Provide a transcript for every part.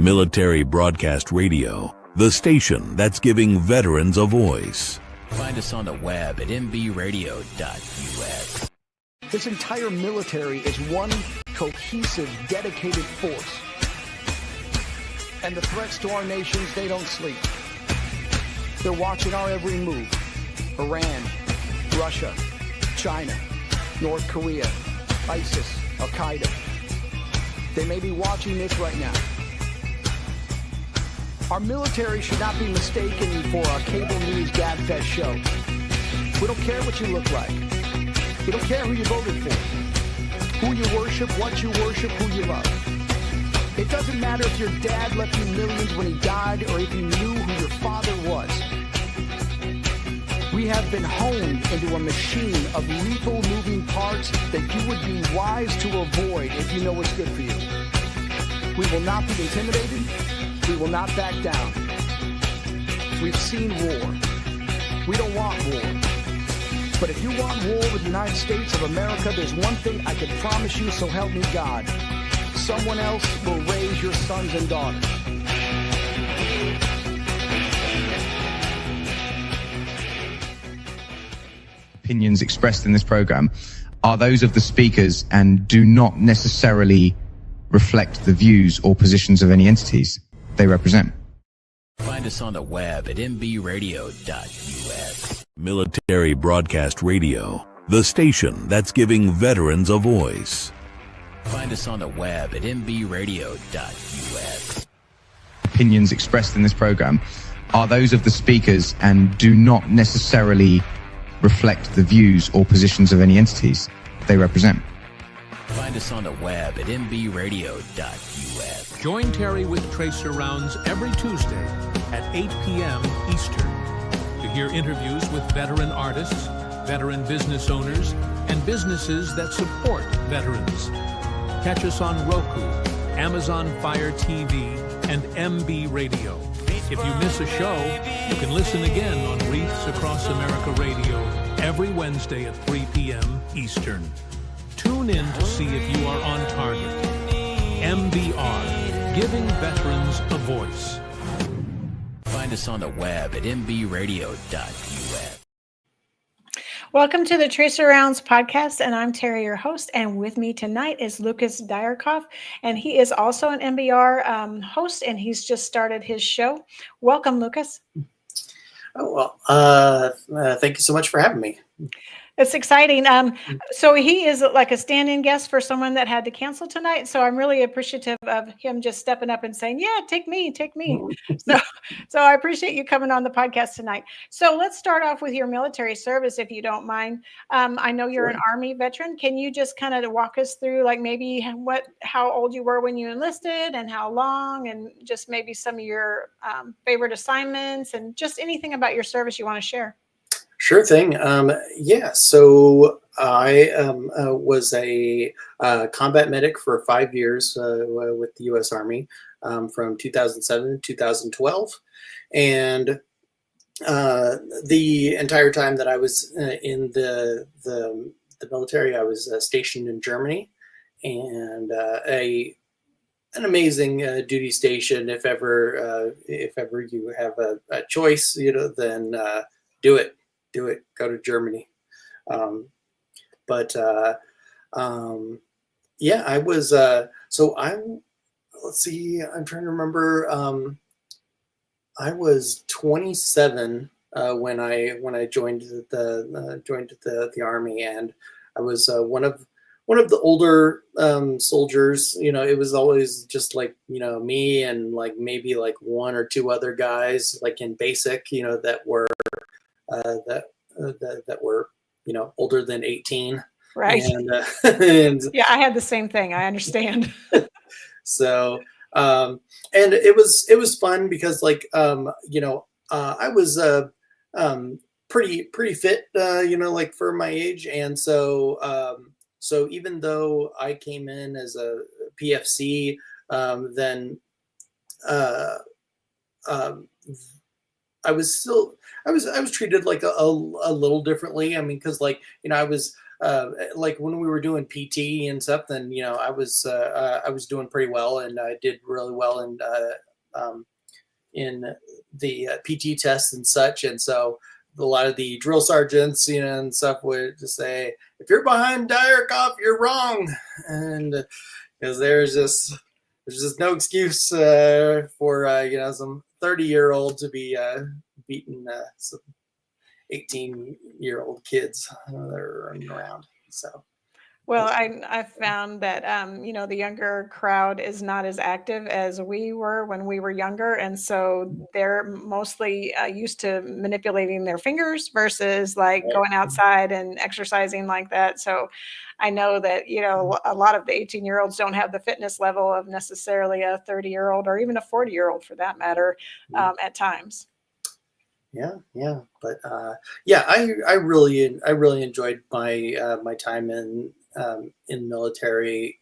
Military Broadcast Radio, the station that's giving veterans a voice. Find us on the web at mbradio.us. This entire military is one cohesive, dedicated force. And the threats to our nations, they don't sleep. They're watching our every move. Iran, Russia, China, North Korea, ISIS, Al-Qaeda. They may be watching this right now. Our military should not be mistaken for a cable news gabfest show. We don't care what you look like. We don't care who you voted for, who you worship, what you worship, who you love. It doesn't matter if your dad left you millions when he died or if you knew who your father was. We have been honed into a machine of lethal moving parts that you would be wise to avoid if you know what's good for you. We will not be intimidated. We will not back down. We've seen war. We don't want war. But if you want war with the United States of America, there's one thing I can promise you, so help me God. Someone else will raise your sons and daughters. Opinions expressed in this program are those of the speakers and do not necessarily reflect the views or positions of any entities they represent. Find us on the web at mbradio.us. Military Broadcast Radio, the station that's giving veterans a voice. Find us on the web at mbradio.us. Opinions expressed in this program are those of the speakers and do not necessarily reflect the views or positions of any entities they represent. Find us on the web at mbradio.us. Join Terry with Tracer Rounds every Tuesday at 8 p.m. Eastern to hear interviews with veteran artists, veteran business owners, and businesses that support veterans. Catch us on Roku, Amazon Fire TV, and MB Radio. If you miss a show, you can listen again on Wreaths Across America Radio every Wednesday at 3 p.m. Eastern. Tune in to see if you are on target. MBR, giving veterans a voice. Find us on the web at mbradio.us. Welcome to the Tracer Rounds podcast, and I'm Terry, your host, and with me tonight is Lucas Dyerkoff, and he is also an MBR host, and he's just started his show. Welcome, Lucas. Oh, well, thank you so much for having me. It's exciting. So he is like a stand-in guest for someone that had to cancel tonight. So I'm really appreciative of him just stepping up and saying, yeah, take me. So I appreciate you coming on the podcast tonight. So let's start off with your military service, if you don't mind. I know you're an Army veteran. Can you just kind of walk us through like maybe how old you were when you enlisted and how long, and just maybe some of your favorite assignments and just anything about your service you want to share? Sure thing. So I was a combat medic for 5 years with the U.S. Army from 2007 to 2012. And the entire time that I was in the military, I was stationed in Germany, and an amazing duty station. If ever you have a choice, then do it. Go to Germany. I was, let's see, I'm trying to remember. I was 27 when I joined the Army, and I was one of the older soldiers. It was always just like, me and like maybe like one or two other guys like in basic, that were that were older than 18, right? And yeah, I had the same thing. I understand. So and it was fun because like I was pretty fit, like for my age, and so even though I came in as a PFC, then I was treated like a little differently. I mean, because like I was like when we were doing PT and stuff, then I was doing pretty well, and I did really well in the PT tests and such. And so a lot of the drill sergeants, and stuff would just say, if you're behind Dierkopf, you're wrong. And because there's just no excuse for some 30-year-old to be beating some 18-year-old kids that are running around. So. Well, I found that the younger crowd is not as active as we were when we were younger, and so they're mostly used to manipulating their fingers versus like going outside and exercising like that. So I know that a lot of the 18-year-olds don't have the fitness level of necessarily a 30-year-old or even a 40-year-old for that matter at times. Yeah, but I really enjoyed my time in military.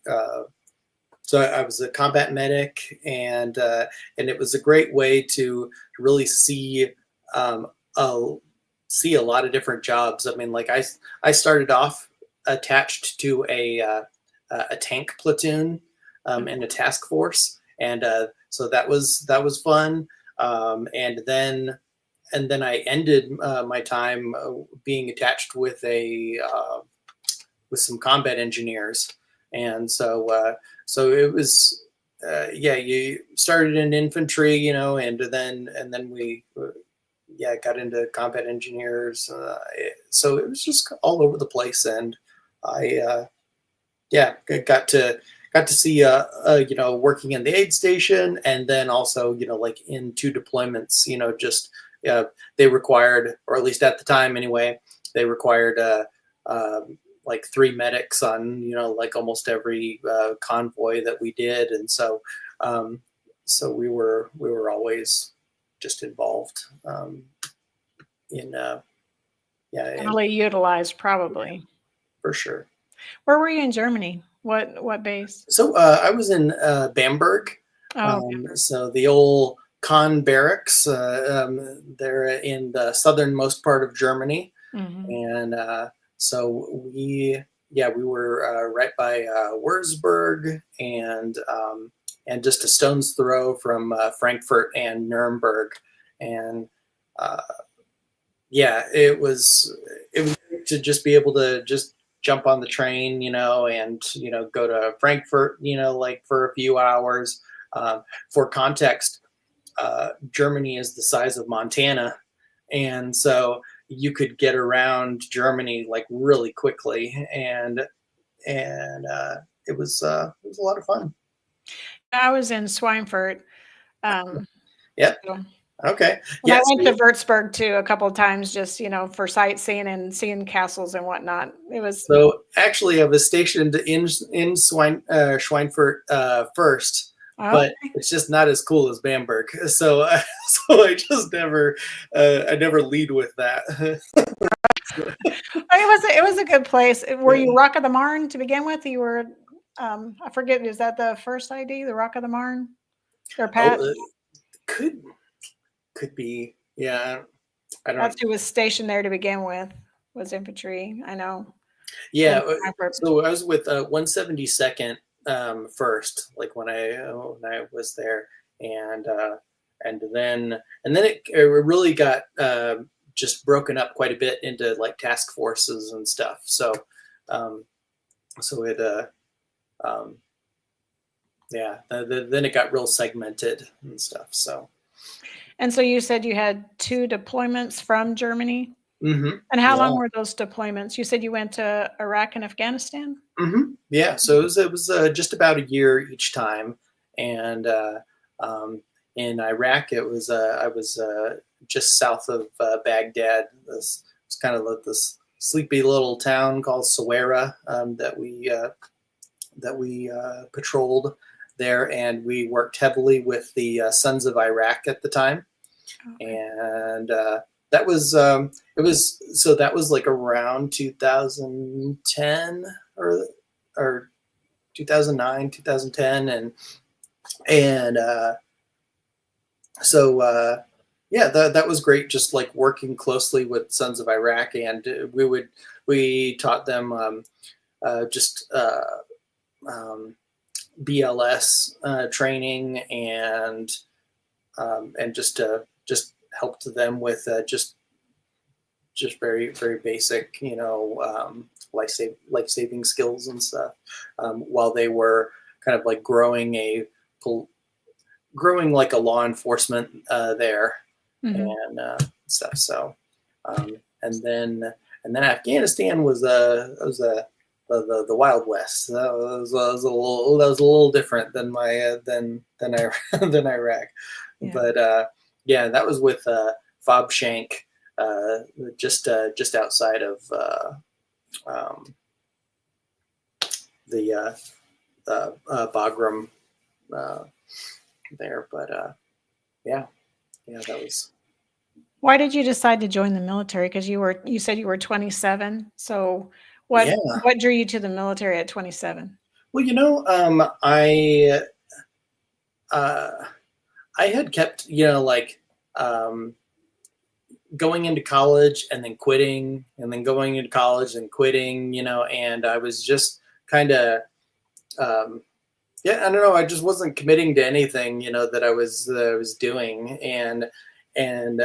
So I was a combat medic, and it was a great way to really see a lot of different jobs. I mean, like I started off attached to a tank platoon and a task force, and so that was fun. And then I ended my time being attached with with some combat engineers, and so it was you started in infantry, and then we got into combat engineers. So it was just all over the place, and I got to see working in the aid station, and then also like in 2 deployments, just they required, or at least at the time anyway, they required like 3 medics on like almost every convoy that we did, and so we were always just involved in Heavily utilized, probably. For sure. Where were you in Germany? What base? So I was in Bamberg. So the old Kahn barracks. They're in the southernmost part of Germany, and so we were right by Würzburg, and just a stone's throw from Frankfurt and Nuremberg, and it was great to just be able to just jump on the train, and go to Frankfurt, like for a few hours. For context, Germany is the size of Montana, and so you could get around Germany like really quickly, and it was a lot of fun. I was in Schweinfurt. Okay. I went to Würzburg too a couple of times, just for sightseeing and seeing castles and whatnot. It was so actually I was stationed in Schweinfurt first. But it's just not as cool as Bamberg, so I just never lead with that. It was a good place. Were you Rock of the Marne to begin with? You were, I forget, is that the first ID, the Rock of the Marne? Or Pat? Could be, yeah. I don't. That's who was stationed there to begin with. Was infantry, I know. Yeah, so I was with 172nd. First, like when I was there, and then it really got just broken up quite a bit into like task forces and stuff. So then it got real segmented and stuff. And so you said you had 2 deployments from Germany. Mm-hmm. And how long were those deployments? You said you went to Iraq and Afghanistan? Mm-hmm. Yeah, so it was just about a year each time, and in Iraq I was just south of Baghdad. This was kind of like this sleepy little town called Sawara that we patrolled there, and we worked heavily with the Sons of Iraq at the time, and that was that was like around 2010 or 2009, 2010, and that was great. Just like working closely with Sons of Iraq, and we would we taught them just BLS training and just helped them with just very, very basic, life-saving skills and stuff, while they were kind of like growing like a law enforcement there. Mm-hmm. And stuff. So, and then Afghanistan was the Wild West. That was a little different than than Iraq. Yeah. But yeah, that was with Fob Shank, just outside of the Bagram there. But yeah, that was. Why did you decide to join the military? Because you said you were 27. So what drew you to the military at 27? Well, I had kept, going into college and then quitting, and then going into college and quitting, and I was just kind of, I don't know. I just wasn't committing to anything, that I was doing. And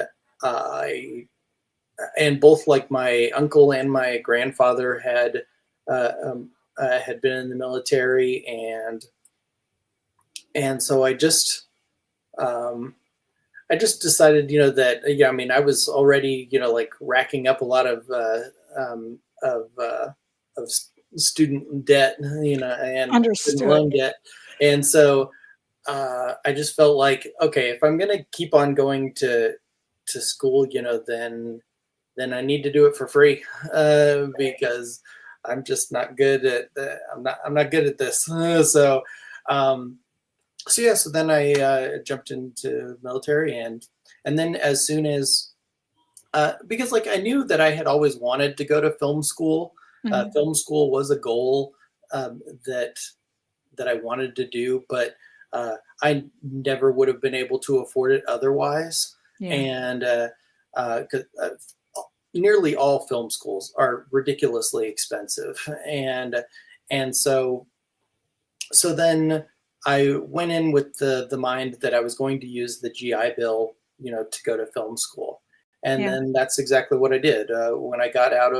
both like my uncle and my grandfather had been in the military, and so I just decided, that I was already racking up a lot of student debt, and student loan debt, and so I just felt like, okay, if I'm gonna keep on going to school, then I need to do it for free, because I'm just not good at I'm not good at this. So then I jumped into the military, and then as soon as because I knew that I had always wanted to go to film school. Mm-hmm. Film school was a goal that I wanted to do, but I never would have been able to afford it otherwise. Yeah. And nearly all film schools are ridiculously expensive, and so then I went in with the mind that I was going to use the GI Bill, to go to film school, and then that's exactly what I did. When I got out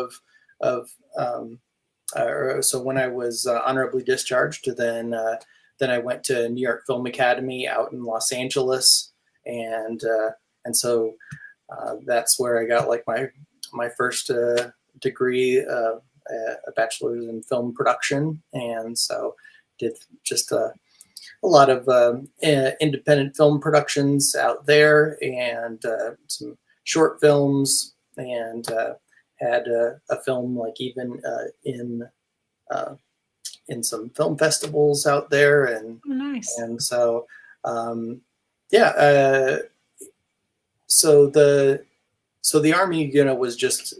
so when I was honorably discharged, then I went to New York Film Academy out in Los Angeles, and so that's where I got my first degree, a bachelor's in film production, and so did just a lot of independent film productions out there, and some short films, and had a film even in some film festivals out there, and nice. And so so the Army, was just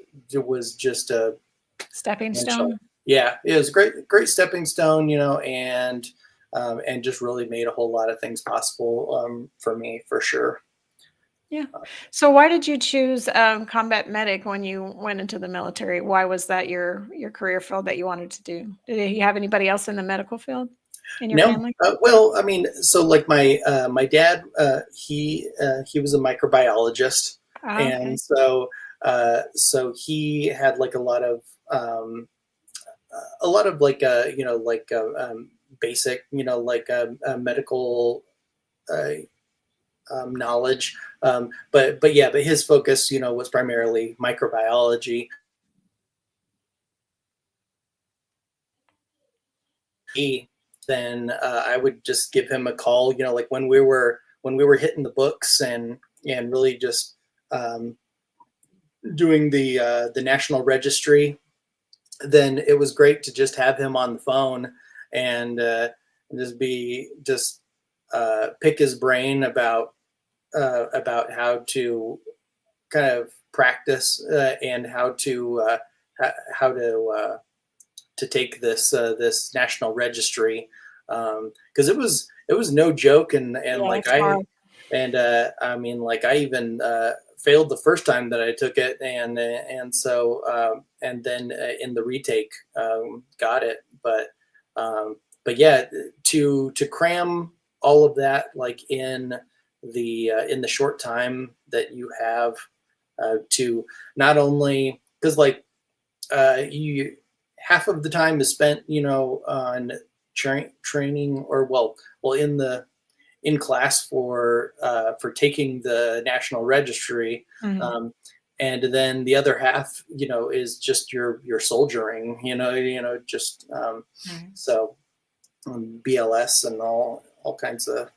a stepping stone. Yeah, it was a great stepping stone, and just really made a whole lot of things possible for me, for sure. Yeah. So why did you choose combat medic when you went into the military? Why was that your career field that you wanted to do? Did you have anybody else in the medical field in your family? Well, so my dad, he was a microbiologist, okay. And so he had a lot of basic, medical knowledge, but his focus, was primarily microbiology. Then I would just give him a call, when we were hitting the books and really just doing the national registry. Then it was great to just have him on the phone and just pick his brain about how to kind of practice and how to take this national registry, because it was no joke, and I even failed the first time that I took it, and then in the retake got it. But yeah, to cram all of that like in the short time that you have to not only, because like you half of the time is spent on training or in class for taking the national registry, and then the other half is just your soldiering, just so BLS and all kinds of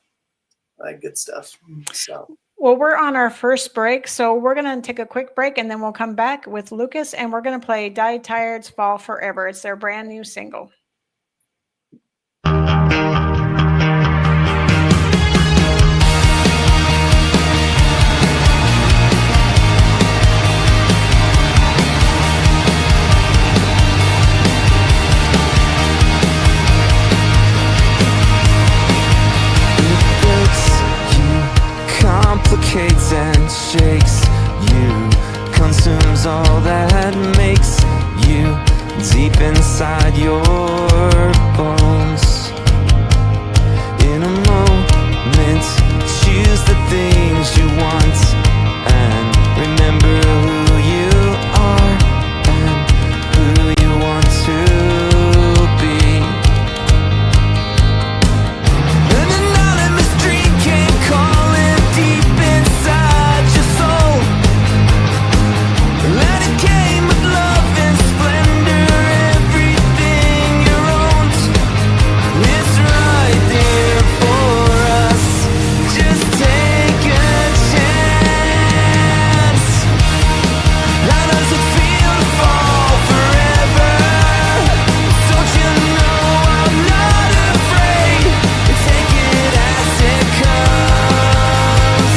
good stuff. So Well, we're on our first break, so we're going to take a quick break, and then we'll come back with Lucas, and we're going to play Die Tired's Fall Forever. It's their brand new single. Complicates and shakes you, consumes all that makes you deep inside your bones. In a moment, choose the things you want and remember who you are and who you want to be. An anonymous dream came calling deep inside your soul. Let it came with love and splendor, everything you owned. It's right there for us. Just take a chance. How does it feel to fall forever? Don't you know I'm not afraid to take it as it comes?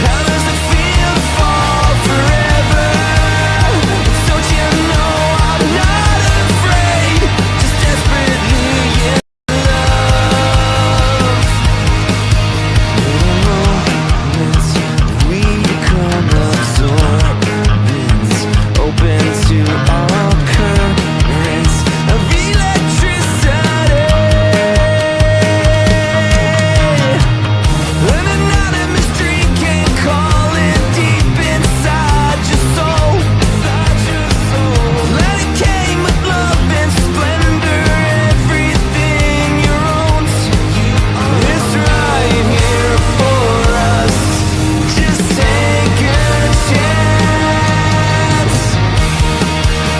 How does it feel to fall forever? Don't you know I'm not afraid? Just desperately in love. Moments we become absorbent, open to all currents of electricity. An anonymous dream came calling deep inside your soul. Let it came with love and splendor, everything you owned. It's right here for us. Just take a chance.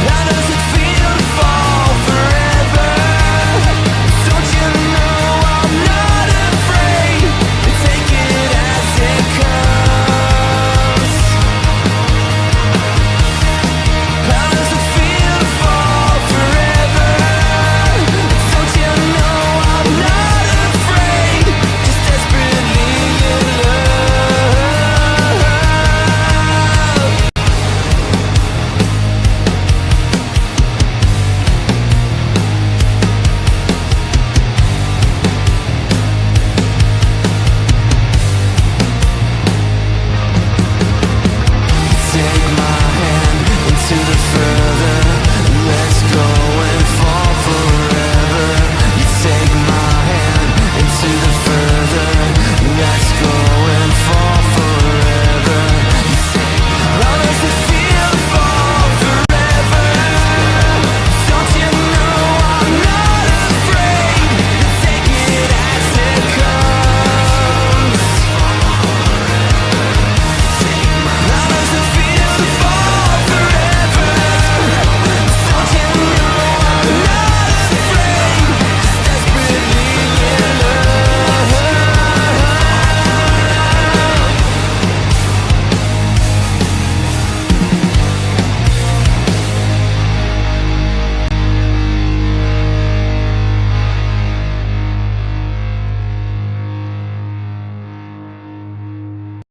How does it feel to fall forever? Don't you know I'm not afraid to take it as it comes? How does it feel to fall forever? Don't you know I'm not afraid? Just desperately in love. Take my hand into the further. Let's go and fall forever. You take my hand into the further. Let's go and fall forever. How does it feel to fall forever? Don't you know I'm not afraid to take it as it comes? How does it feel to fall forever? Don't you know I'm not afraid? Just desperately in love.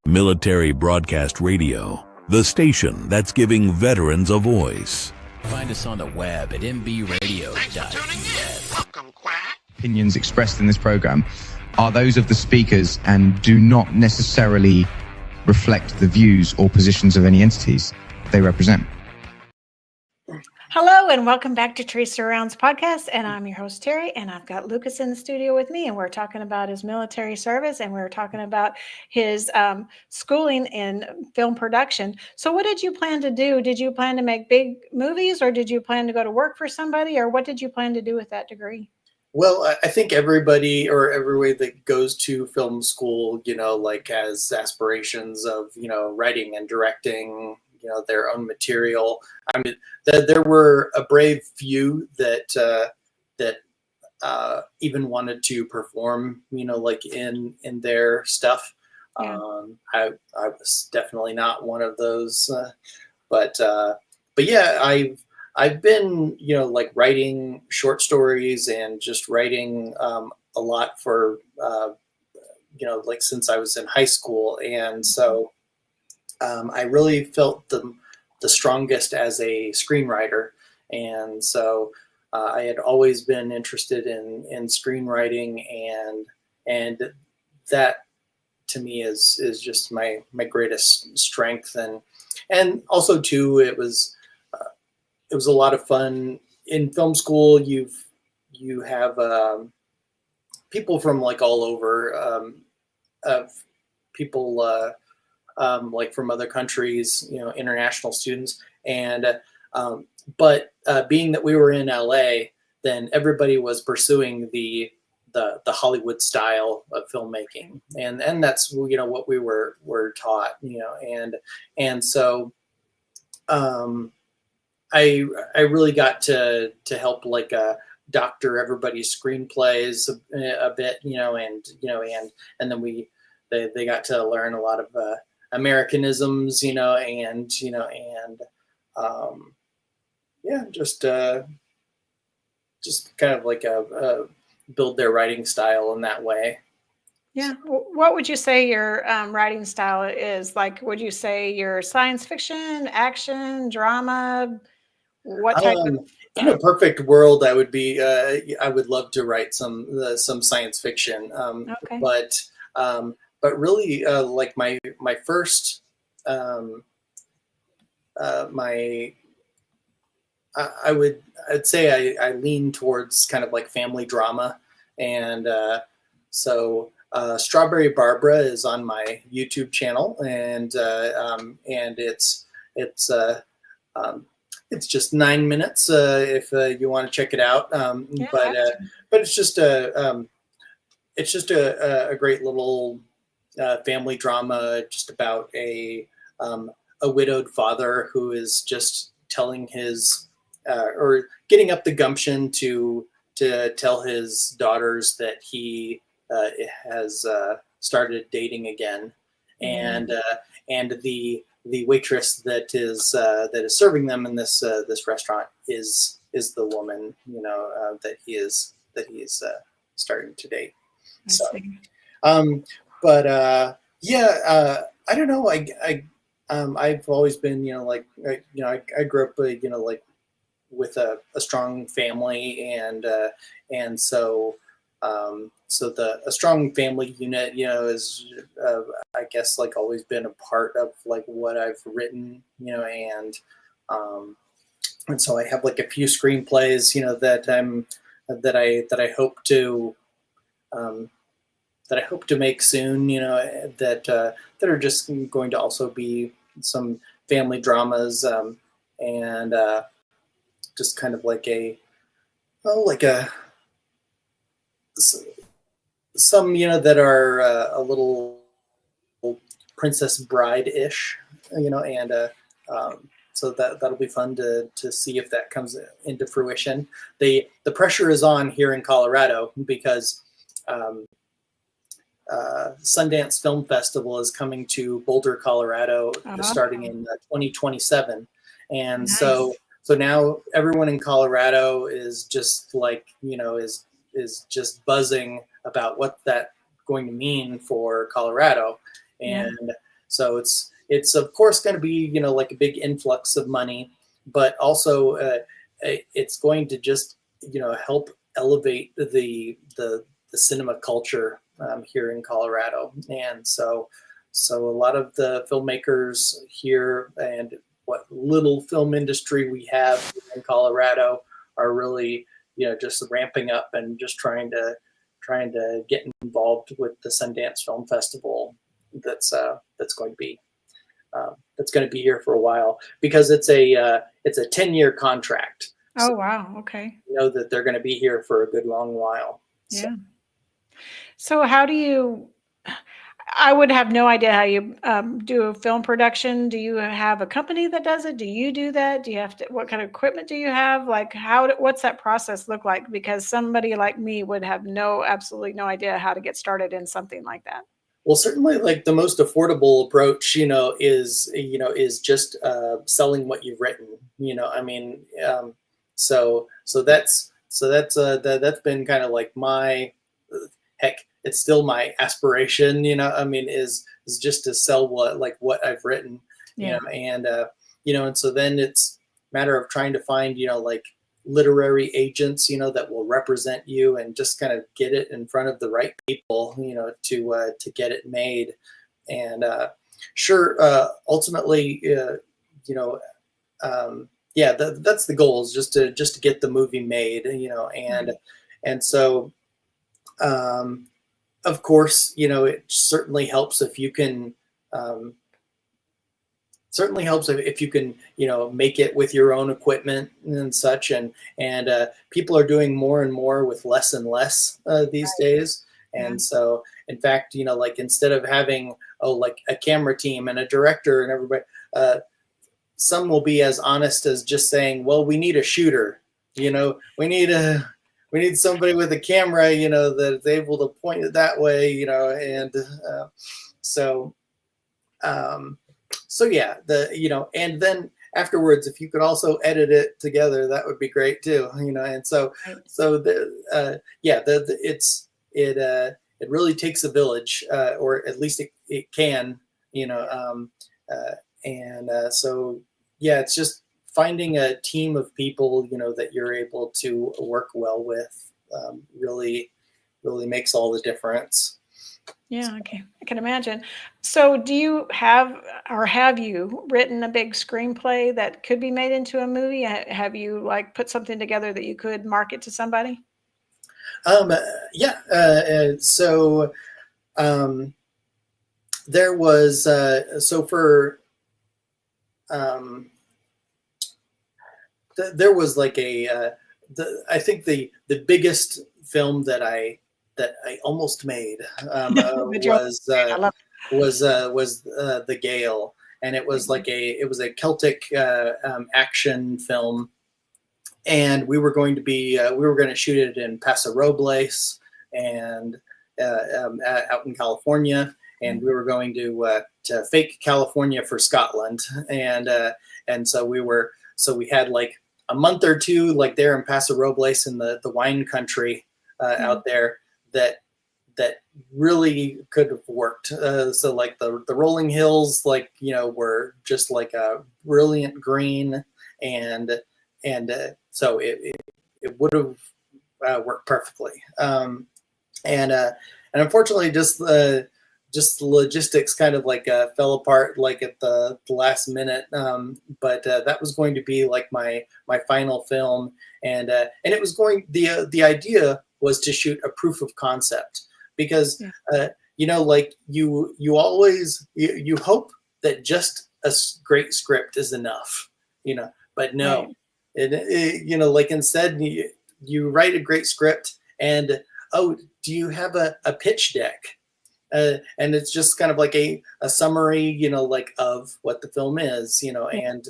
Military Broadcast Radio, the station that's giving veterans a voice. Find us on the web at mbradio.us. Welcome, Quack. Opinions expressed in this program are those of the speakers and do not necessarily reflect the views or positions of any entities they represent. Hello and welcome back to Trace Surrounds podcast, and I'm your host Terry, and I've got Lucas in the studio with me, and we're talking about his military service, and we're talking about his schooling in film production. So what did you plan to do? Did you plan to make big movies, or did you plan to go to work for somebody, or what did you plan to do with that degree? Well, I think everybody or everybody that goes to film school, like has aspirations of, writing and directing, their own material. I mean, there were a brave few that even wanted to perform, like in their stuff. Yeah. I was definitely not one of those, but yeah, I've been, like writing short stories and just writing a lot for, like since I was in high school. And so I really felt the strongest as a screenwriter. And so I had always been interested in screenwriting, and that to me is just my greatest strength. And also too, it was a lot of fun in film school. You have people from like all over, people like from other countries, international students. And but being that we were in LA, then everybody was pursuing the Hollywood style of filmmaking, and that's what we were taught, and so I really got to help like doctor everybody's screenplays a bit, and then they got to learn a lot of Americanisms, and just kind of like build their writing style in that way. Yeah. What would you say your writing style is? Like, would you say you're science fiction, action, drama? What type of? In a perfect world, I would be. I would love to write some science fiction. Okay. But really, like my first, I'd say I lean towards kind of like family drama, and so Strawberry Barbara is on my YouTube channel, and it's just 9 minutes if you want to check it out. Yeah, but it's just a great little family drama, just about a widowed father who is just telling his or getting up the gumption to tell his daughters that he has started dating again, and the waitress that is serving them in this restaurant is the woman that he is starting to date. So, I don't know. I've always been I grew up like with a strong family, and so a strong family unit is I guess like always been a part of like what I've written, and so I have like a few screenplays that I hope to make soon, that are just going to also be some family dramas, and just kind of like some that are a little Princess Bride-ish, and so that'll be fun to see if that comes into fruition. The pressure is on here in Colorado because Sundance Film Festival is coming to Boulder, Colorado, starting in 2027, and Nice. So now everyone in Colorado is just like is just buzzing about what that's going to mean for Colorado, and so it's of course going to be like a big influx of money, but also it's going to just help elevate the cinema culture here in Colorado. And so a lot of the filmmakers here and what little film industry we have in Colorado are really, just ramping up and just trying to get involved with the Sundance Film Festival. That's going to be here for a while, because it's a 10-year contract. Oh, wow. Okay. You know that they're going to be here for a good long while. Yeah. So how do you, I would have no idea how you do a film production. Do you have a company that does it? Do you do that? Do you have to, what kind of equipment do you have? Like what's that process look like? Because somebody like me would have absolutely no idea how to get started in something like that. Well, certainly, like the most affordable approach, is just selling what you've written. So that's been kind of like my, heck, it's still my aspiration. Is just to sell what I've written. Yeah. And so then it's a matter of trying to find like literary agents, that will represent you and just kind of get it in front of the right people, to get it made. And ultimately, that's the goal, is just to get the movie made, and so, of course, it certainly helps if you can. Certainly helps if you can, make it with your own equipment and such. And people are doing more and more with less and less these days. And so, in fact, like instead of having like a camera team and a director and everybody, some will be as honest as just saying, well, we need a shooter. We need somebody with a camera, that's able to point it that way. And so yeah, and then afterwards, if you could also edit it together, that would be great too. And so it really takes a village, or at least it can. So yeah, it's just finding a team of people, that you're able to work well with, really makes all the difference. Yeah, okay. I can imagine. So do you have you written a big screenplay that could be made into a movie? Have you like put something together that you could market to somebody? There was, there was like I think the biggest film that I almost made was The Gale, and it was like a Celtic action film, and we were going to shoot it in Paso Robles and out in California, and we were going to fake California for Scotland, and so we had like a month or two like there in Paso Robles in the wine country out there that really could have worked. So like the rolling hills, were just like a brilliant green, and so it would have worked perfectly. And unfortunately, just the logistics kind of fell apart like at the last minute. But that was going to be like my final film, and it was the idea was to shoot a proof of concept, because you always hope that just a great script is enough, but no, right. Instead you write a great script and, oh, do you have a pitch deck? And it's just kind of like a summary, of what the film is, and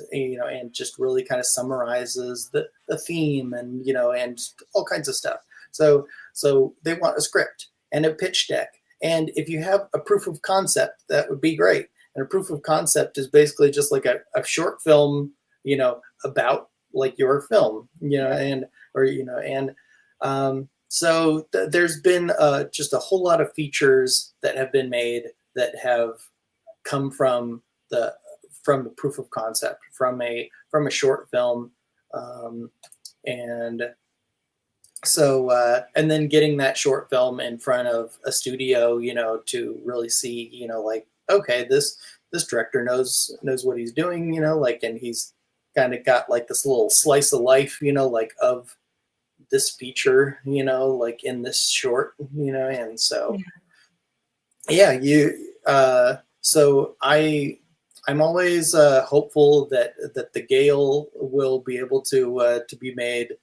just really kind of summarizes the theme and, and all kinds of stuff. So they want a script and a pitch deck. And if you have a proof of concept, that would be great. And a proof of concept is basically just like a short film, about like your film, so there's been just a whole lot of features that have been made that have come from the proof of concept, from a short film, and So and then getting that short film in front of a studio, to really see, like, okay, this director knows what he's doing, like, and he's kind of got like this little slice of life, like of this feature, like in this short, and so so I'm always hopeful that the Gale will be able to be made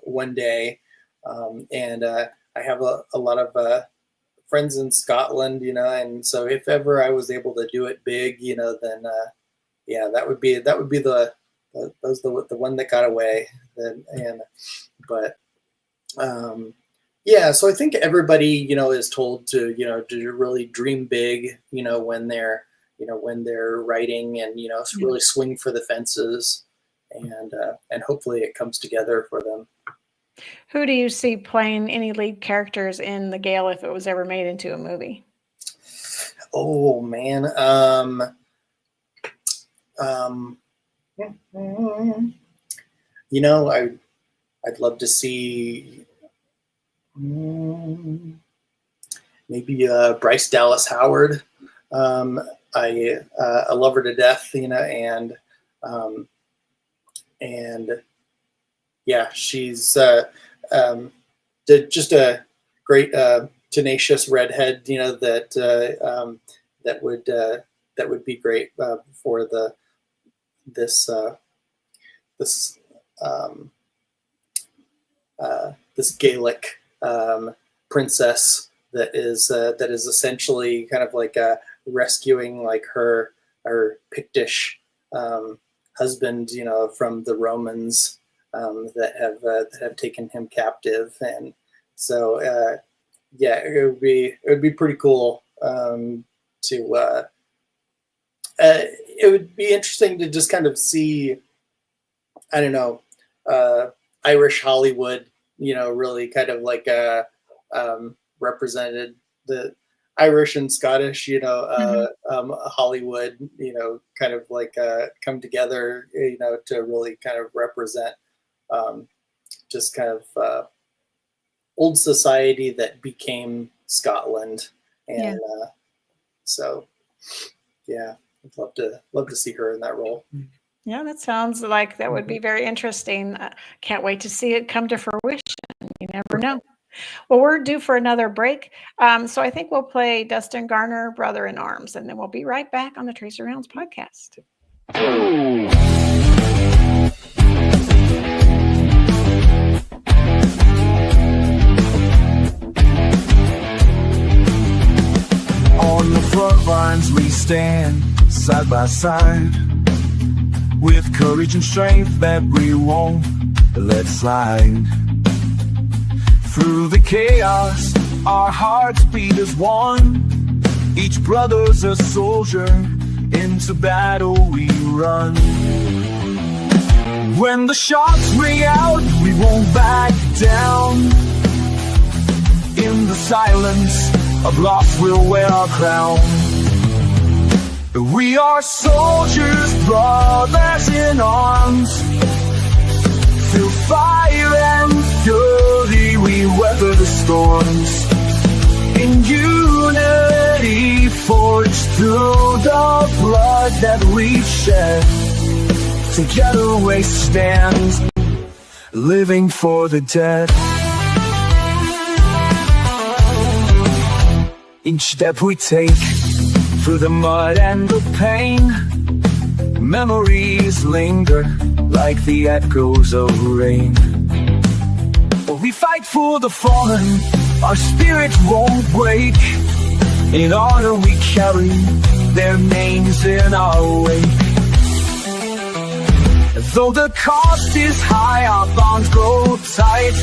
one day, and I have a lot of friends in Scotland, and so if ever I was able to do it big, then that would be the one that got away. So I think everybody, is told to, to really dream big, when they're writing, and, really swing for the fences, and hopefully it comes together for them. Who do you see playing any lead characters in The Gale if it was ever made into a movie? Oh man. I'd love to see maybe Bryce Dallas Howard. I love her to death, and she's just a great tenacious redhead, that would be great for this Gaelic princess that is essentially kind of like rescuing like her Pictish husband, from the Romans that have taken him captive, and so it would be pretty cool to. It would be interesting to just kind of see, I don't know, Irish Hollywood, really kind of like represented the Irish and Scottish, Hollywood, kind of like come together, to really kind of represent just kind of old society that became Scotland. And so, I'd love to see her in that role. Yeah, that sounds like that would be very interesting. Can't wait to see it come to fruition. You never know. Well, we're due for another break. So I think we'll play Dustin Garner, Brother in Arms, and then we'll be right back on the Tracer Rounds podcast. On the front lines we stand, side by side, with courage and strength that we won't let slide. Through the chaos, our hearts beat as one. Each brother's a soldier, into battle we run. When the shots ring out, we won't back down. In the silence of loss, we'll wear our crown. We are soldiers, brothers in arms. Through fire and fury, we weather the storms. In unity, forged through the blood that we've shed. Together we stand, living for the dead. Each step we take through the mud and the pain, memories linger like the echoes of rain. We fight for the fallen, our spirit won't break. In honor we carry their names in our wake. Though the cost is high, our bonds grow tight.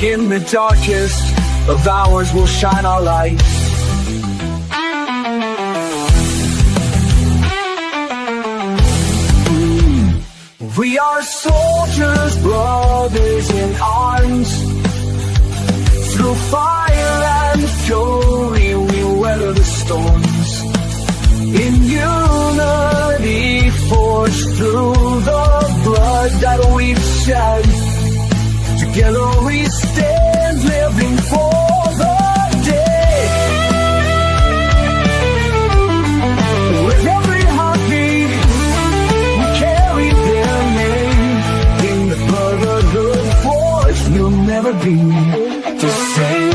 In the darkest of hours we'll shine our light. We are soldiers, brothers in arms. Through fire and fury we weather the storms. In unity, forged through the blood that we've shed. Together we stand, living for the day. With every heartbeat, we carry their name. In the brotherhood force, you'll never be the same.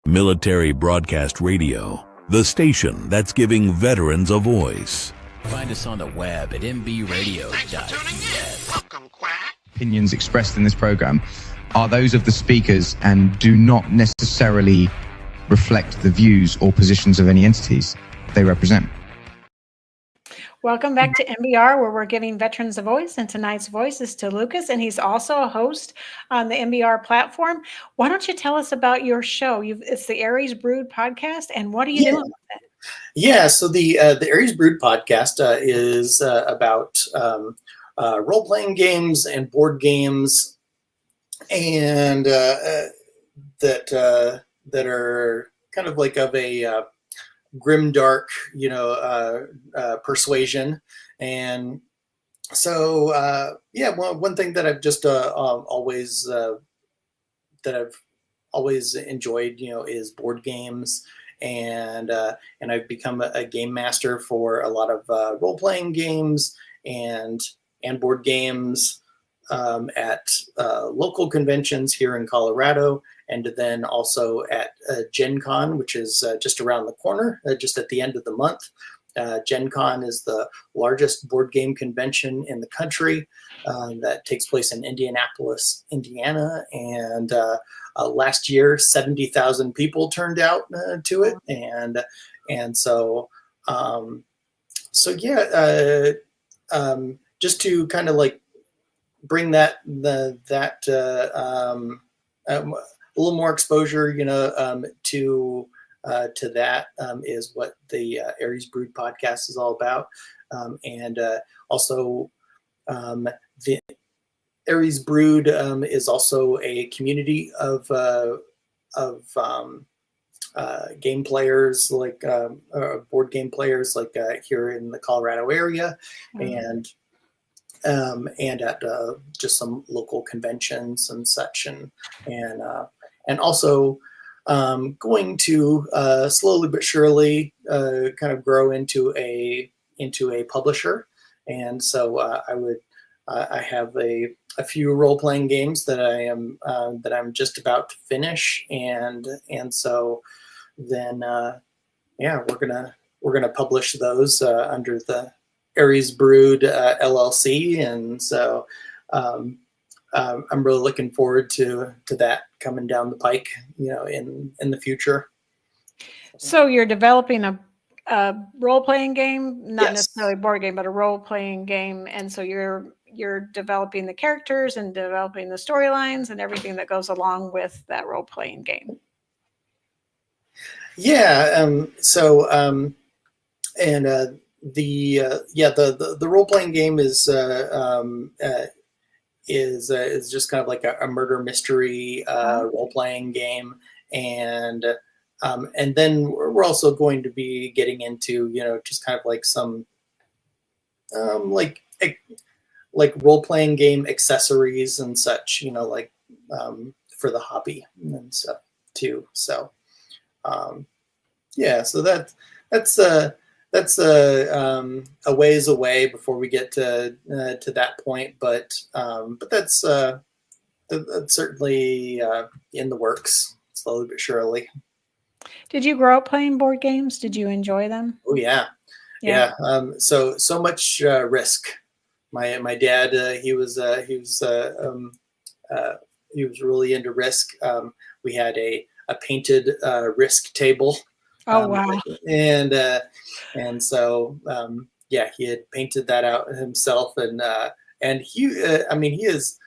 Military Broadcast Radio, the station that's giving veterans a voice. Find us on the web at mbradio.us. Opinions expressed in this program are those of the speakers and do not necessarily reflect the views or positions of any entities they represent. Welcome back to MBR, where we're giving veterans a voice, and tonight's voice is to Lucas, and he's also a host on the MBR platform. Why don't you tell us about your show? It's the Aries Brood podcast, and what are you doing with it? Yeah, so the Aries Brood podcast is about role-playing games and board games, and that are kind of like of a grimdark, persuasion. And so one thing that I've just always enjoyed, is board games, and I've become a game master for a lot of role-playing games and board games at local conventions here in Colorado, and then also at Gen Con, which is just around the corner, just at the end of the month. Gen Con is the largest board game convention in the country that takes place in Indianapolis, Indiana. And last year, 70,000 people turned out to it. And so just to kind of like bring a little more exposure, to that is what the Aries Brood podcast is all about. Also, the Aries Brood is also a community of game players, like board game players, like here in the Colorado area, and at just some local conventions and such, and also going to slowly but surely kind of grow into a publisher. And so I have a few role-playing games that I'm just about to finish, and so then we're gonna publish those under the Aries Brood LLC, and so I'm really looking forward to that coming down the pike, in the future. So you're developing a role-playing game, not Yes. necessarily a board game, but a role-playing game, and so you're developing the characters and developing the storylines and everything that goes along with that role-playing game. Yeah. The role-playing game is just kind of like a murder mystery role-playing game, and then we're also going to be getting into just kind of like some like role-playing game accessories and such, for the hobby and stuff too. So so that's a ways away before we get to that point, but that's certainly in the works, slowly but surely. Did you grow up playing board games? Did you enjoy them? Oh yeah. So much risk. My dad, he was really into Risk. We had a painted Risk table. Oh wow! And so he had painted that out himself, and he is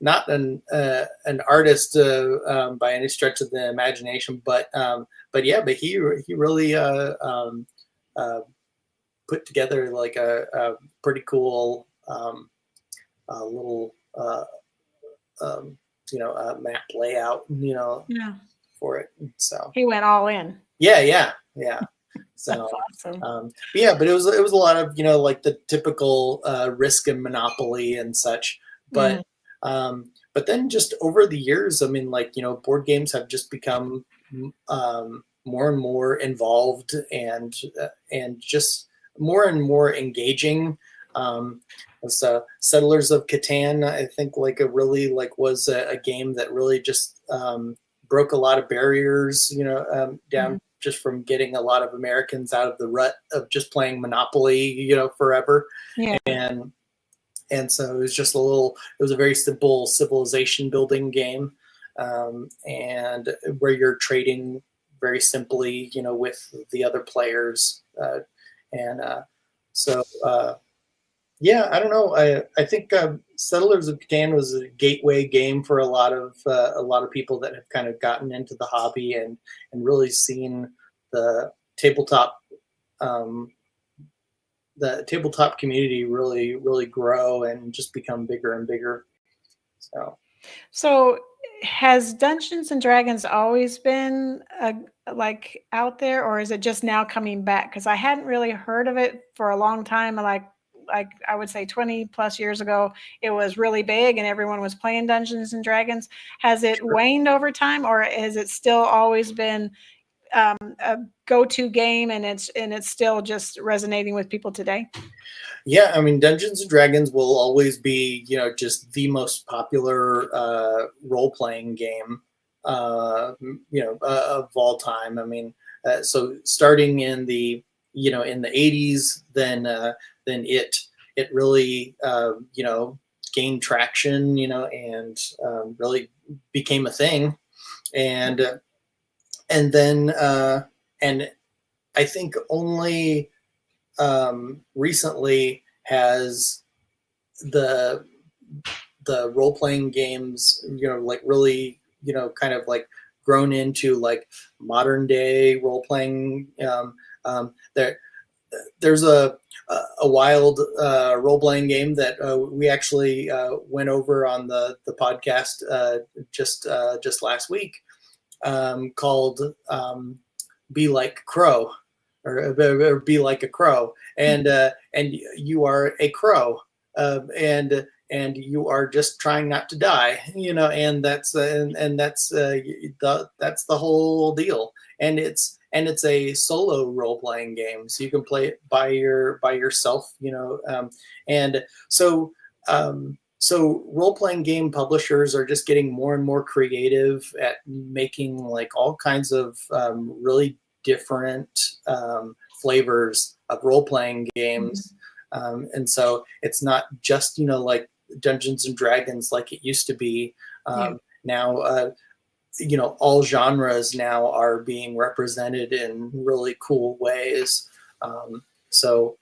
not an artist by any stretch of the imagination, but he really put together like a pretty cool little map layout, Yeah. for it. So He went all in. yeah. So That's awesome. but it was a lot of like the typical Risk and Monopoly and such, but but then just over the years, I mean, like board games have just become more and more involved and just more and more engaging. So Settlers of Catan, I think was a game that really just broke a lot of barriers, down just from getting a lot of Americans out of the rut of just playing Monopoly, forever. Yeah. And so it was a very simple civilization building game, and where you're trading very simply, with the other players. Yeah, I don't know. I think Settlers of Catan was a gateway game for a lot of people that have kind of gotten into the hobby and really seen the tabletop community really grow and just become bigger and bigger. So has Dungeons and Dragons always been like out there, or is it just now coming back? Because I hadn't really heard of it for a long time. Like I would say 20 plus years ago, it was really big and everyone was playing Dungeons and Dragons. Has it waned over time, or has it still always been a go-to game and it's still just resonating with people today? Yeah, I mean, Dungeons and Dragons will always be, just the most popular role-playing game, of all time. I mean, so starting in the in the 80s, then it really gained traction, and really became a thing, and then and I think only recently has the role-playing games really kind of like grown into like modern day role-playing. There's a wild role-playing game that we actually went over on the podcast just last week, called Be Like Crow, or Be Like a Crow, and you are a crow, and you are just trying not to die, and that's that's the whole deal, and it's a solo role-playing game, so you can play it by yourself, and so role-playing game publishers are just getting more and more creative at making like all kinds of really different flavors of role-playing games, and so it's not just like Dungeons and Dragons like it used to be. Now all genres now are being represented in really cool ways, so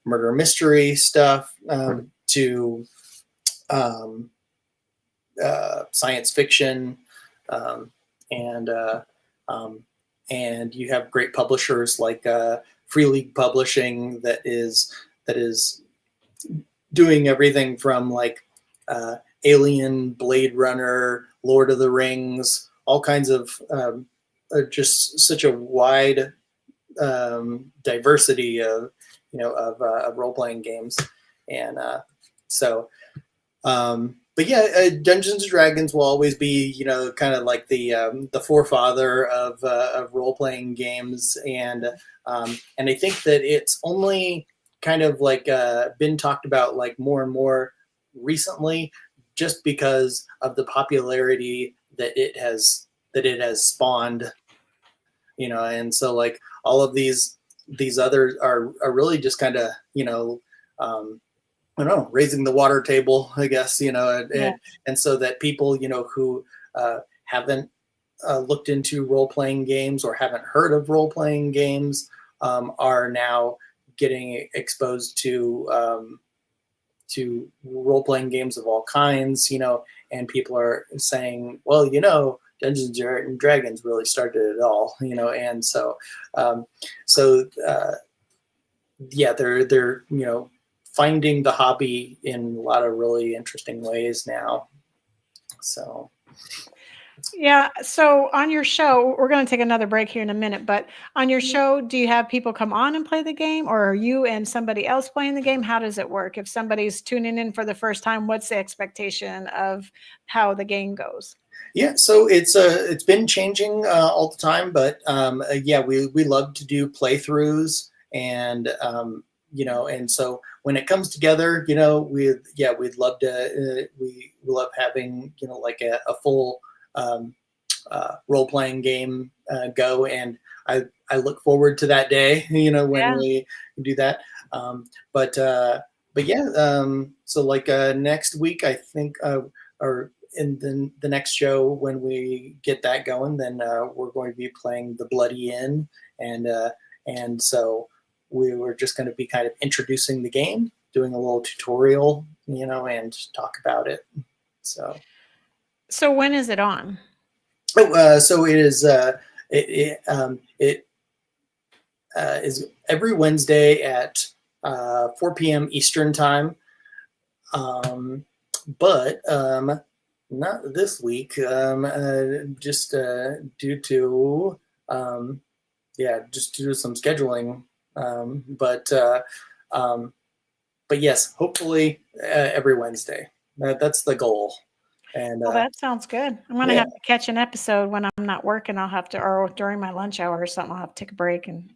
murder mystery stuff, to science fiction, and you have great publishers like Free League Publishing that is doing everything from like Alien, Blade Runner, Lord of the Rings, all kinds of just such a wide diversity of role-playing games, and but yeah, Dungeons and Dragons will always be, kind of like the forefather of role-playing games, and I think that it's only kind of like been talked about like more and more recently, just because of the popularity that it has spawned, and so like all of these others are really just kind of I don't know, raising the water table, I guess, and so that people, who haven't looked into role-playing games or haven't heard of role-playing games, are now getting exposed to role-playing games of all kinds, and people are saying, well, Dungeons and Dragons really started it all, and so yeah, they're finding the hobby in a lot of really interesting ways now. So Yeah. So on your show, we're going to take another break here in a minute, but on your show, do you have people come on and play the game, or are you and somebody else playing the game? How does it work? If somebody's tuning in for the first time, what's the expectation of how the game goes? yeah, so it's been changing all the time, but yeah, we love to do playthroughs, and and so when it comes together, we'd love to we love having like a full role playing game go, and I look forward to that day, when we do that. But yeah, so like next week, I think, or in the next show when we get that going, then we're going to be playing the Bloody Inn, and so we were just going to be kind of introducing the game, doing a little tutorial, and talk about it. So when is it on? So it is. It is every Wednesday at 4 p.m. Eastern time. But not this week. Just due to just due to some scheduling. But yes, hopefully every Wednesday. That's the goal. And Well, that sounds good. I'm going to have to catch an episode when I'm not working. I'll have to, or during my lunch hour or something, I'll have to take a break and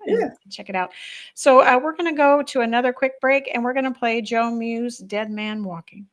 check it out. So we're going to go to another quick break, and we're going to play Joe Muse, Dead Man Walking.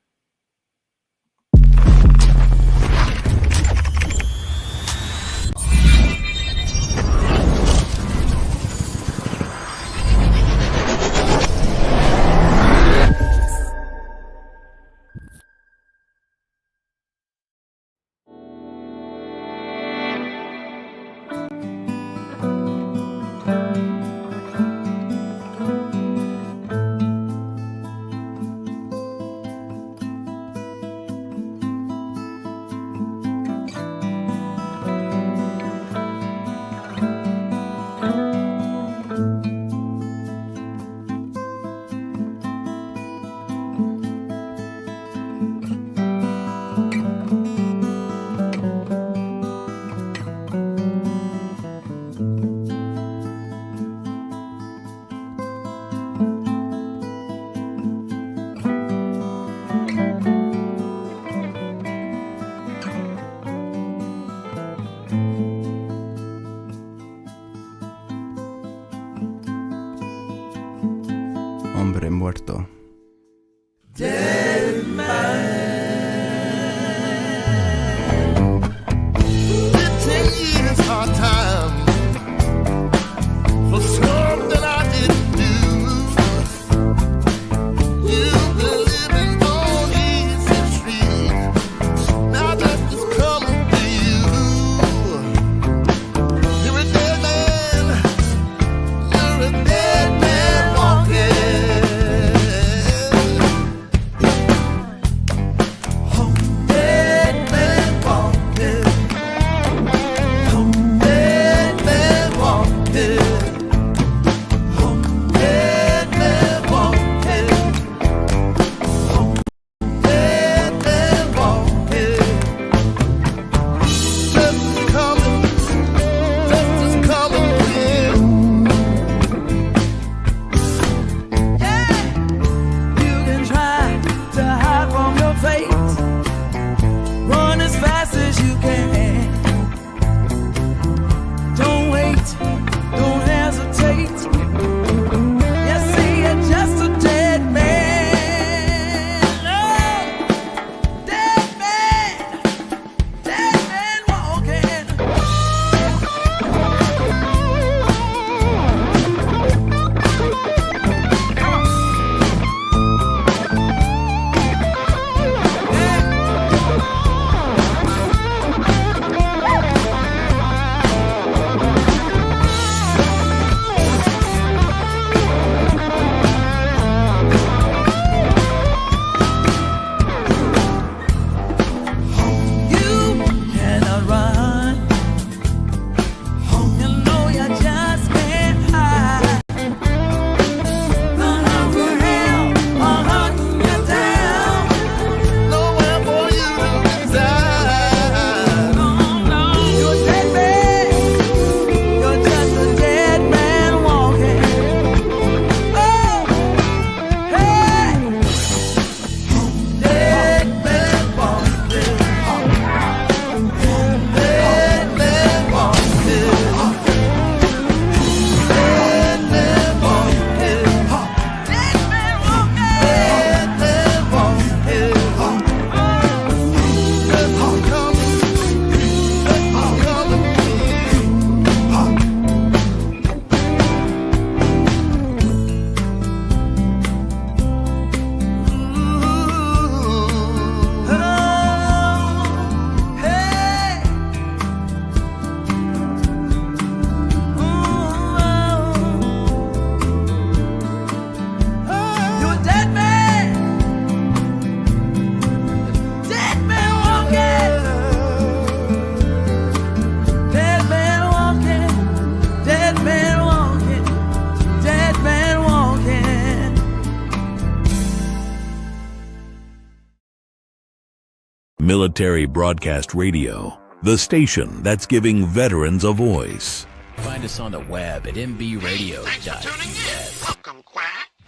Military Broadcast Radio, the station that's giving veterans a voice. Find us on the web at mbradio.us.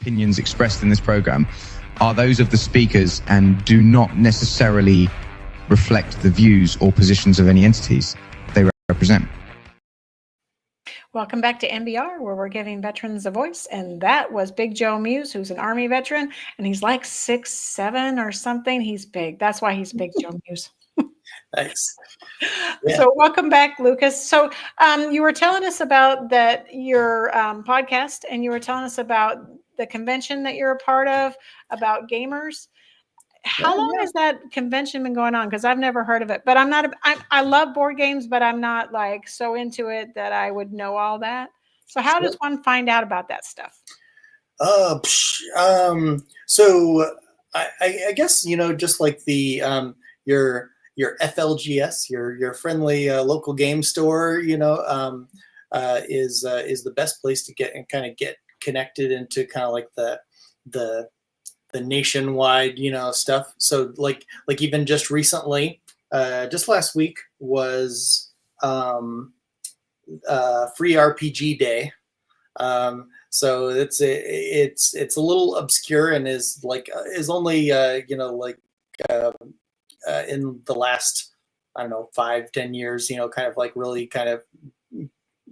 Opinions expressed in this program are those of the speakers and do not necessarily reflect the views or positions of any entities they represent. Welcome back to MBR, where we're giving veterans a voice. And that was Big Joe Muse, who's an Army veteran, and he's like 6'7" or something. He's big. That's why he's Big Joe Muse. Thanks. Yeah. So welcome back, Lucas. So you were telling us about your podcast, and you were telling us about the convention that you're a part of, about gamers. How long has that convention been going on? Because I've never heard of it, but I love board games, but I'm not like so into it that I would know all that. So how does one find out about that stuff? So I guess, just like the, your FLGS, your friendly local game store, is the best place to get connected into kind of like the nationwide, stuff. So like even just recently, just last week was Free RPG Day. So it's a little obscure and is only in the last, I don't know, 5-10 years, kind of like really kind of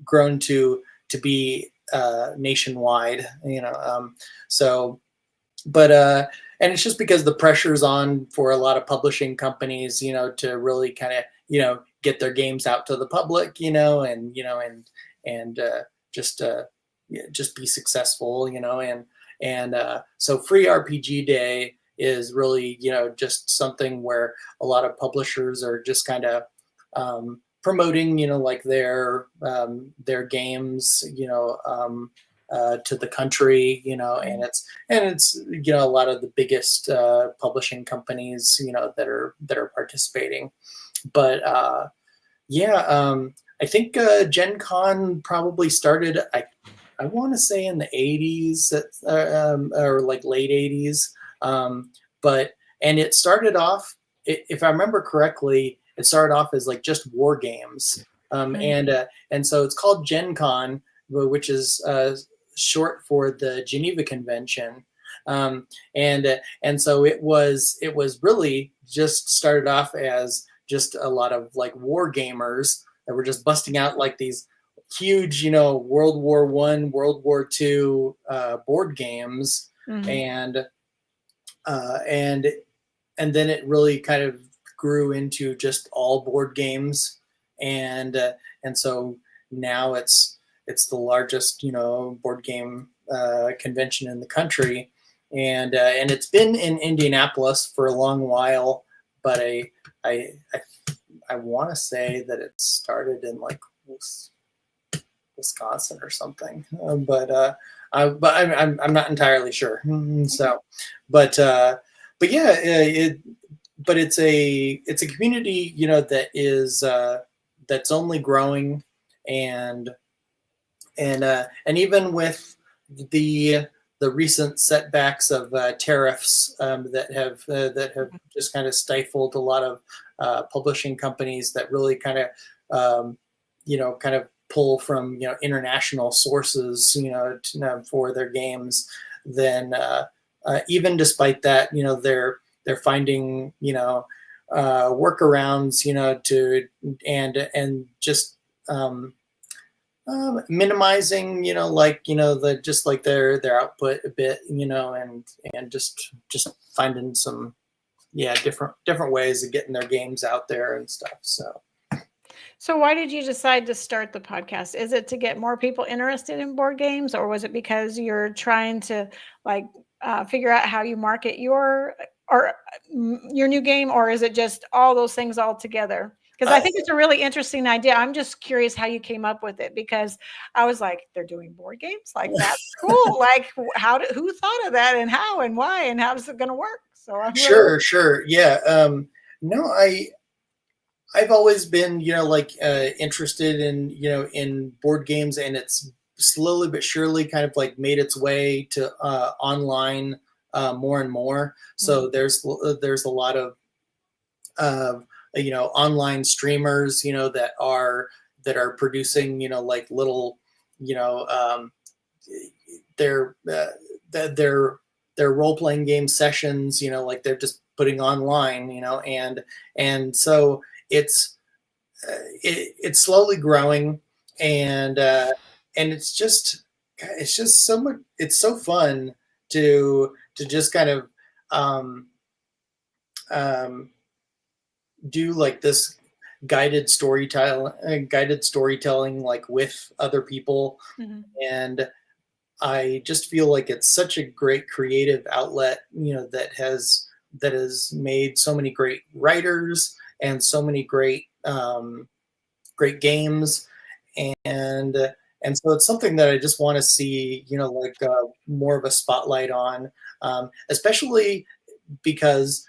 grown to be nationwide, and it's just because the pressure's on for a lot of publishing companies, to really kind of, get their games out to the public, and just be successful, so Free RPG Day is really, just something where a lot of publishers are just kind of promoting, like their games, to the country, and it's a lot of the biggest publishing companies, that are participating. But I think Gen Con probably started, I want to say in the 80s, or like late 80s. And it started off, if I remember correctly, it started off as like just war games. And so it's called Gen Con, which is short for the Geneva Convention. And so it was really just started off as just a lot of like war gamers that were just busting out like these huge, World War I, World War II board games. Mm-hmm. And then it really kind of grew into just all board games. And so now it's the largest, board game convention in the country, and it's been in Indianapolis for a long while. But I want to say that it started in like Wisconsin or something, but I'm not entirely sure. So, but it's a community, that is that's only growing, and even with the recent setbacks of tariffs that have just kind of stifled a lot of publishing companies that really kind of pull from international sources for their games. Then even despite that, they're finding workarounds to and just minimizing their output a bit, and just finding some different ways of getting their games out there and stuff. So why did you decide to start the podcast? Is it to get more people interested in board games, or was it because you're trying to figure out how you market your new game, or is it just all those things all together? Because I think it's a really interesting idea. I'm just curious how you came up with it, because I was like, they're doing board games? Like, that's cool. Like, who thought of that, and how and why and how is it going to work? So I'm Sure. Yeah. No, I've always been, interested in board games, and it's slowly but surely kind of like made its way to online more and more. So there's a lot of online streamers, that are producing, like little, their role-playing game sessions, like they're just putting online, and so it's slowly growing, and it's just so much. It's so fun to just kind of do like this guided storytelling like with other people. And I just feel like it's such a great creative outlet, that has made so many great writers and so many great games, and so it's something that I just want to see, more of a spotlight on, especially because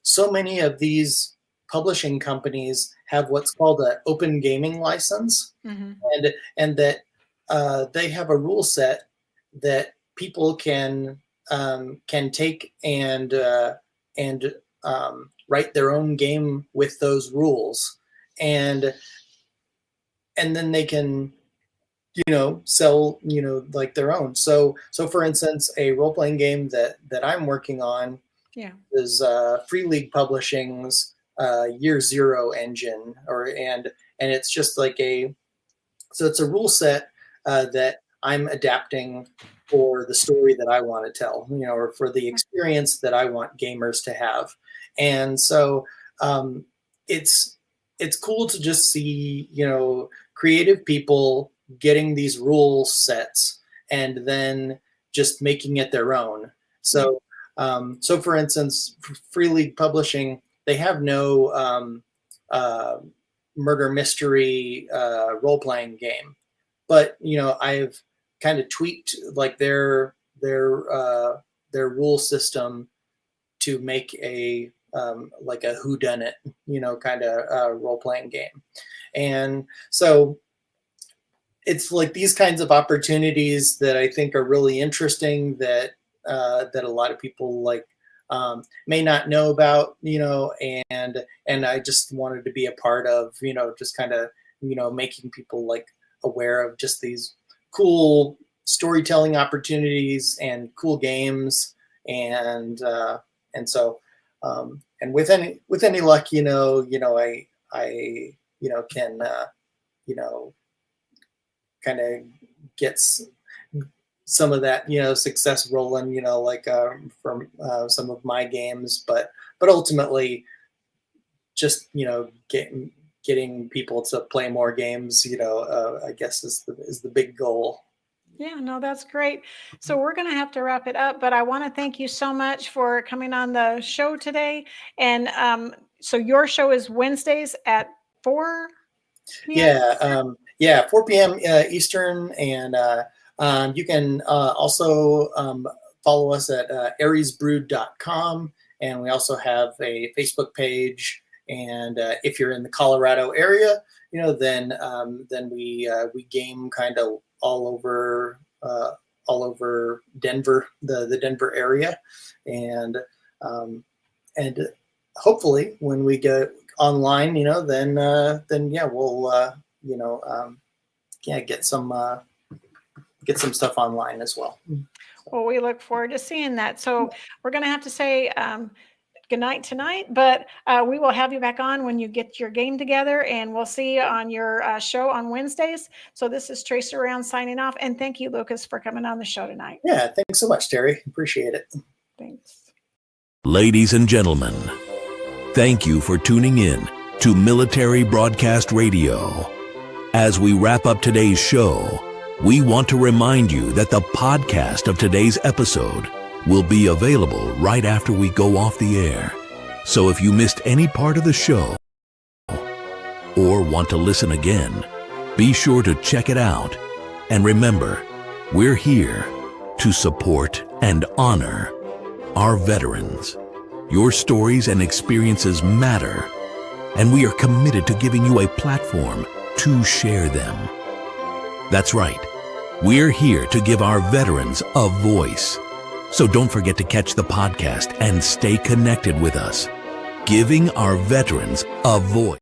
so many of these publishing companies have what's called an open gaming license, and that they have a rule set that people can take and write their own game with those rules, and then they can sell like their own. So for instance, a role-playing game that I'm working on is Free League Publishing's Year Zero engine, and it's just like it's a rule set that I'm adapting for the story that I want to tell, or for the experience that I want gamers to have. And so it's cool to just see, creative people getting these rule sets and then just making it their own. So for instance, Free League Publishing, they have no murder mystery role-playing game, but I've kind of tweaked like their rule system to make a like a whodunit, kind of role-playing game. And so it's like these kinds of opportunities that I think are really interesting, that a lot of people like may not know about, and I just wanted to be a part of, just kind of, making people like aware of just these cool storytelling opportunities and cool games, and so and with any luck, I can kind of gets some of that success rolling, like from some of my games, but ultimately just getting people to play more games, I guess is the big goal. Yeah, no, that's great. So we're going to have to wrap it up, but I want to thank you so much for coming on the show today. And so your show is Wednesdays at 4 p.m.? Yeah, 4 p.m. Eastern. And you can also follow us at ariesbrewed.com. And we also have a Facebook page. And if you're in the Colorado area, then we game kind of all over Denver, the Denver area, and hopefully when we get online, then we'll get some stuff online as well. Well, we look forward to seeing that. So we're going to have to say good night tonight, but we will have you back on when you get your game together, and we'll see you on your show on Wednesdays. So this is Tracer Round signing off, and thank you, Lucas, for coming on the show tonight. Yeah, thanks so much, Terry. Appreciate it. Thanks. Ladies and gentlemen, thank you for tuning in to Military Broadcast Radio. As we wrap up today's show, we want to remind you that the podcast of today's episode will be available right after we go off the air. So if you missed any part of the show or want to listen again, be sure to check it out. And remember, we're here to support and honor our veterans. Your stories and experiences matter, and we are committed to giving you a platform to share them. That's right. We're here to give our veterans a voice. So don't forget to catch the podcast and stay connected with us. giving our veterans a voice.